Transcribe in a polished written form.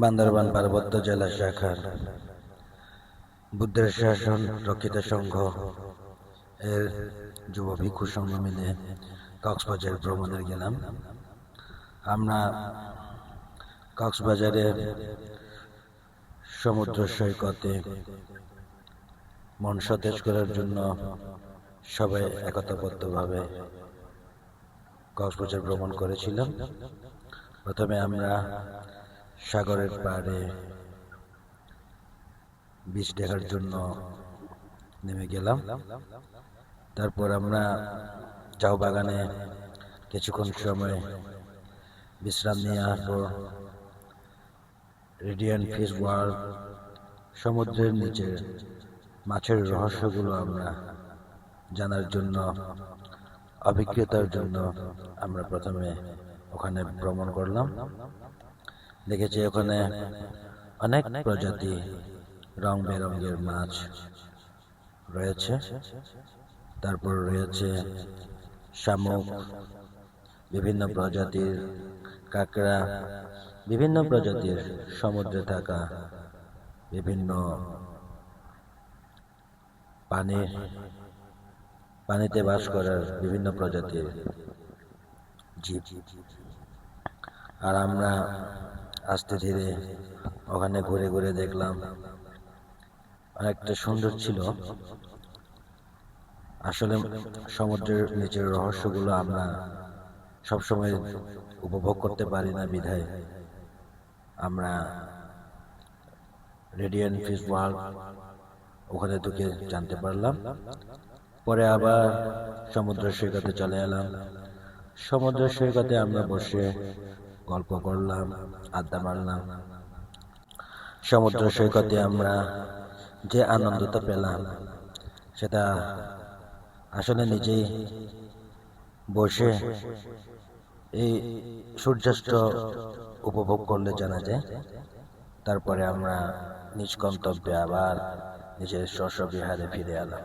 বান্দরবান পার্বত্য জেলা শাখার বুদ্ধের শাসন রক্ষিত সংঘ এর যুব ভিক্ষু সংঘ মিলে কক্সবাজার ভ্রমণে গেলাম। আমরা কক্সবাজারে সমুদ্র সৈকতে মন সতেজ করার জন্য সবাই একতাবদ্ধভাবে কক্সবাজার ভ্রমণ করেছিলাম। প্রথমে আমরা সাগরের পাড়ে বিচ দেখার জন্য নেমে গেলাম। তারপর আমরা চাও বাগানে কিছুক্ষণ সময় বিশ্রাম নিয়ে আসবো। রেডিয়েন্ট ফিশ ওয়ার্ল্ড, সমুদ্রের নিচে মাছের রহস্যগুলো আমরা জানার জন্য, অভিজ্ঞতার জন্য আমরা প্রথমে ওখানে ভ্রমণ করলাম। দেখেছি ওখানে অনেক প্রজাতি রং বেরঙের মাছ রয়েছে। তারপর রয়েছে শামুক, বিভিন্ন প্রজাতির কাঁকড়া, বিভিন্ন প্রজাতির সমুদ্রে থাকা বিভিন্ন পানিতে বাস করার বিভিন্ন প্রজাতির জীব। আর আমরা আস্তে ধীরে ওখানে ঘুরে ঘুরে দেখলাম, অনেকটা সুন্দর ছিল। আসলে সমুদ্রের নিচের রহস্যগুলো আমরা সবসময় উপভোগ করতে পারি না, বিধায় আমরা রেডিয়েন্ট ফিশ ওয়ার্ল্ড ওখানে ঢুকে জানতে পারলাম। পরে আবার সমুদ্র সৈকতে চলে এলাম। সমুদ্র সৈকতে আমরা বসে গল্প করলাম, আড্ডা মারলাম। সমুদ্র সৈকতে আমরা যে আনন্দটা পেলাম সেটা আসলে নিজেই বসে এই সূর্যাস্ত উপভোগ করলে জানা যায়। তারপরে আমরা নিজ গন্তব্যে আবার নিজের স্ব বিহারে ফিরে এলাম।